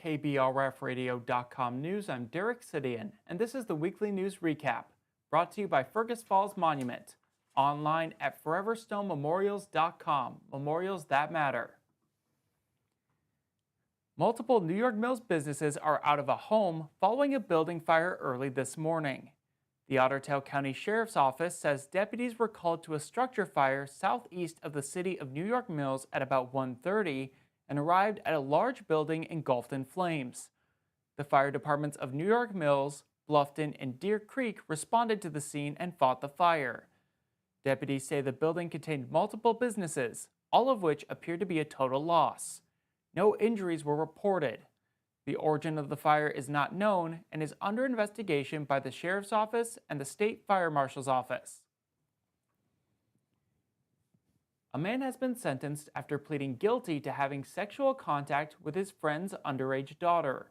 KBRFradio.com news, I'm Derek Sidian, and this is the weekly news recap, brought to you by Fergus Falls Monument, online at foreverstonmemorials.com, memorials that matter. Multiple New York Mills businesses are out of a home following a building fire early this morning. The Ottertail County Sheriff's Office says deputies were called to a structure fire southeast of the city of New York Mills at about 1:30 and arrived at a large building engulfed in flames. The fire departments of New York Mills, Bluffton, and Deer Creek responded to the scene and fought the fire. Deputies say the building contained multiple businesses, all of which appeared to be a total loss. No injuries were reported. The origin of the fire is not known and is under investigation by the Sheriff's Office and the State Fire Marshal's Office. A man has been sentenced after pleading guilty to having sexual contact with his friend's underage daughter.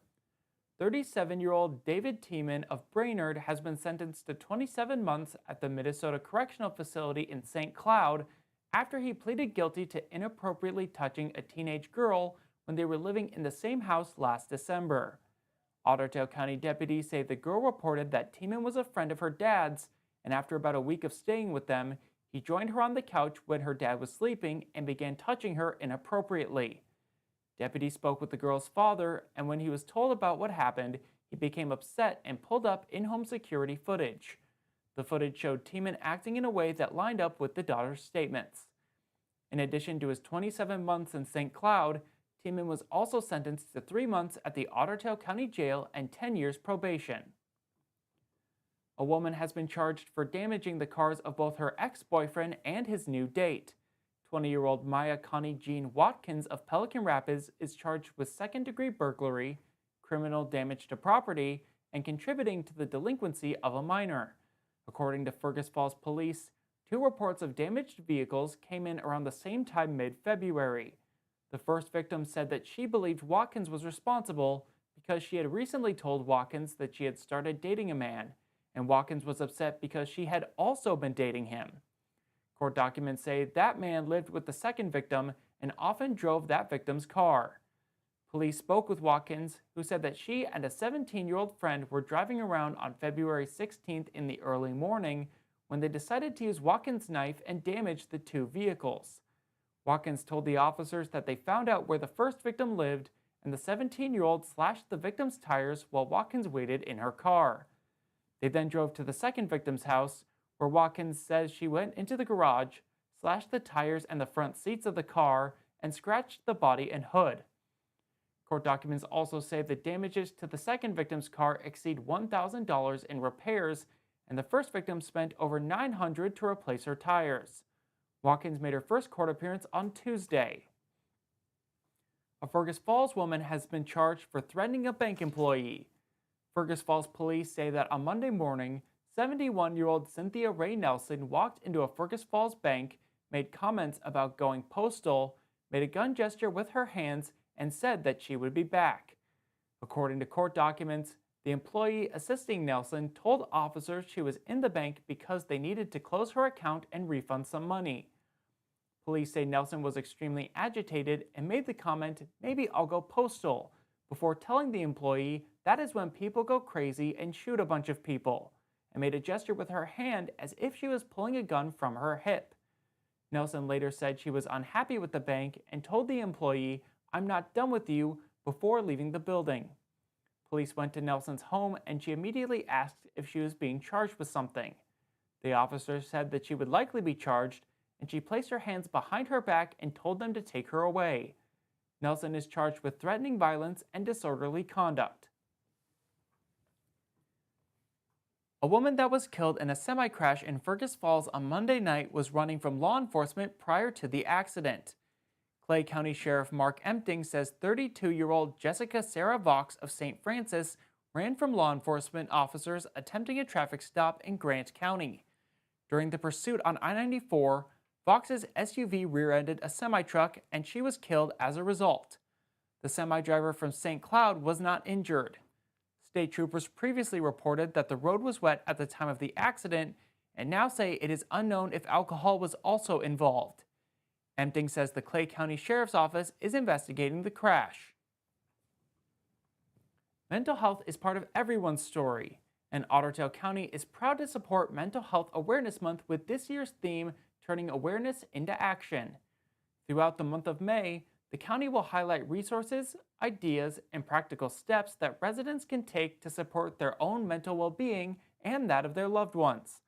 37-year-old David Tiemann of Brainerd has been sentenced to 27 months at the Minnesota Correctional Facility in St. Cloud after he pleaded guilty to inappropriately touching a teenage girl when they were living in the same house last December. Ottertail County deputies say the girl reported that Tiemann was a friend of her dad's, and after about a week of staying with them, he joined her on the couch when her dad was sleeping and began touching her inappropriately. Deputies spoke with the girl's father, and when he was told about what happened, he became upset and pulled up in-home security footage. The footage showed Tiemann acting in a way that lined up with the daughter's statements. In addition to his 27 months in St. Cloud, Tiemann was also sentenced to 3 months at the Ottertail County Jail and 10 years probation. A woman has been charged for damaging the cars of both her ex-boyfriend and his new date. 20-year-old Maya Connie Jean Watkins of Pelican Rapids is charged with second-degree burglary, criminal damage to property, and contributing to the delinquency of a minor. According to Fergus Falls Police, 2 reports of damaged vehicles came in around the same time mid-February. The first victim said that she believed Watkins was responsible because she had recently told Watkins that she had started dating a man, and Watkins was upset because she had also been dating him. Court documents say that man lived with the second victim and often drove that victim's car. Police spoke with Watkins, who said that she and a 17-year-old friend were driving around on February 16th in the early morning when they decided to use Watkins' knife and damage the 2 vehicles. Watkins told the officers that they found out where the first victim lived, and the 17-year-old slashed the victim's tires while Watkins waited in her car. They then drove to the second victim's house, where Watkins says she went into the garage, slashed the tires and the front seats of the car, and scratched the body and hood. Court documents also say the damages to the second victim's car exceed $1,000 in repairs, and the first victim spent over $900 to replace her tires. Watkins made her first court appearance on Tuesday. A Fergus Falls woman has been charged for threatening a bank employee. Fergus Falls police say that on Monday morning, 71-year-old Cynthia Ray Nelson walked into a Fergus Falls bank, made comments about going postal, made a gun gesture with her hands, and said that she would be back. According to court documents, the employee assisting Nelson told officers she was in the bank because they needed to close her account and refund some money. Police say Nelson was extremely agitated and made the comment, "Maybe I'll go postal," before telling the employee that is when people go crazy and shoot a bunch of people, and made a gesture with her hand as if she was pulling a gun from her hip. Nelson later said she was unhappy with the bank and told the employee, "I'm not done with you," before leaving the building. Police went to Nelson's home and she immediately asked if she was being charged with something. The officer said that she would likely be charged, and she placed her hands behind her back and told them to take her away. Nelson is charged with threatening violence and disorderly conduct. A woman that was killed in a semi-crash in Fergus Falls on Monday night was running from law enforcement prior to the accident. Clay County Sheriff Mark Empting says 32-year-old Jessica Sarah Vox of St. Francis ran from law enforcement officers attempting a traffic stop in Grant County. During the pursuit on I-94, Vox's SUV rear-ended a semi-truck and she was killed as a result. The semi-driver from St. Cloud was not injured. State troopers previously reported that the road was wet at the time of the accident and now say it is unknown if alcohol was also involved. Empting says the Clay County Sheriff's Office is investigating the crash. Mental health is part of everyone's story, and Ottertail County is proud to support Mental Health Awareness Month with this year's theme, Turning Awareness into Action. Throughout the month of May, the county will highlight resources, ideas, and practical steps that residents can take to support their own mental well-being and that of their loved ones.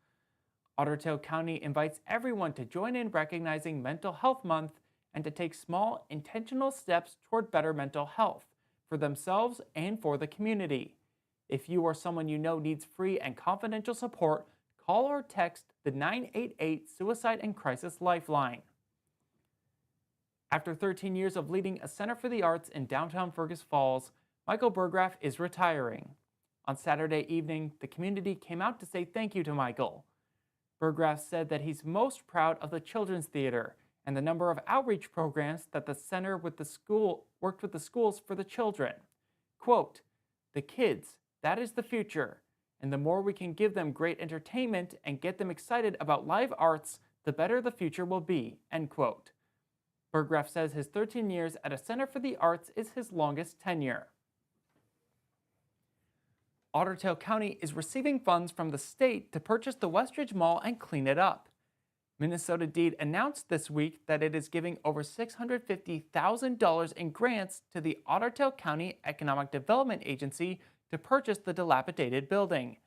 Ottertail County invites everyone to join in recognizing Mental Health Month and to take small, intentional steps toward better mental health for themselves and for the community. If you or someone you know needs free and confidential support, call or text the 988 Suicide and Crisis Lifeline. After 13 years of leading a Center for the Arts in downtown Fergus Falls, Michael Burgraff is retiring. On Saturday evening, the community came out to say thank you to Michael. Burgraff said that he's most proud of the Children's Theater and the number of outreach programs that the center worked with the schools for the children. Quote, "The kids, that is the future, and the more we can give them great entertainment and get them excited about live arts, the better the future will be," end quote. Burgraff says his 13 years at a Center for the Arts is his longest tenure. Ottertail County is receiving funds from the state to purchase the Westridge Mall and clean it up. Minnesota Deed announced this week that it is giving over $650,000 in grants to the Ottertail County Economic Development Agency to purchase the dilapidated building.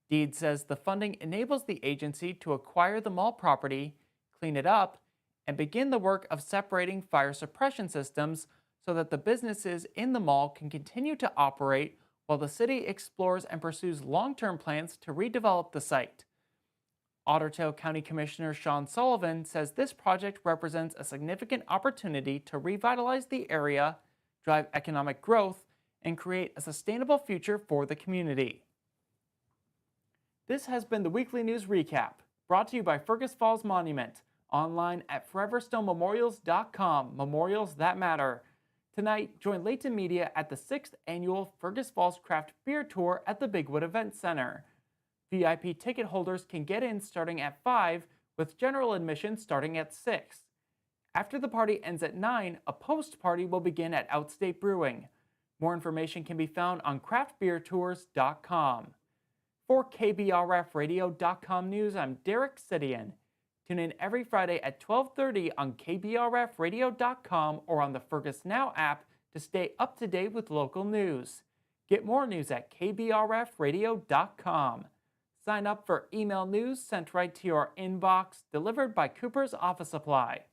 Deed says the funding enables the agency to acquire the mall property, clean it up, and begin the work of separating fire suppression systems so that the businesses in the mall can continue to operate while the city explores and pursues long-term plans to redevelop the site. Ottertail County Commissioner Sean Sullivan says this project represents a significant opportunity to revitalize the area, drive economic growth, and create a sustainable future for the community. This has been the Weekly News Recap, brought to you by Fergus Falls Monument, online at foreverstonmemorials.com, memorials that matter. Tonight, join Layton Media at the 6th Annual Fergus Falls Craft Beer Tour at the Bigwood Event Center. VIP ticket holders can get in starting at 5, with general admission starting at 6. After the party ends at 9, a post-party will begin at Outstate Brewing. More information can be found on craftbeertours.com. For KBRFradio.com News, I'm Derek Sidian. Tune in every Friday at 12:30 on KBRFradio.com or on the Fergus Now app to stay up to date with local news. Get more news at KBRFradio.com. Sign up for email news sent right to your inbox, delivered by Cooper's Office Supply.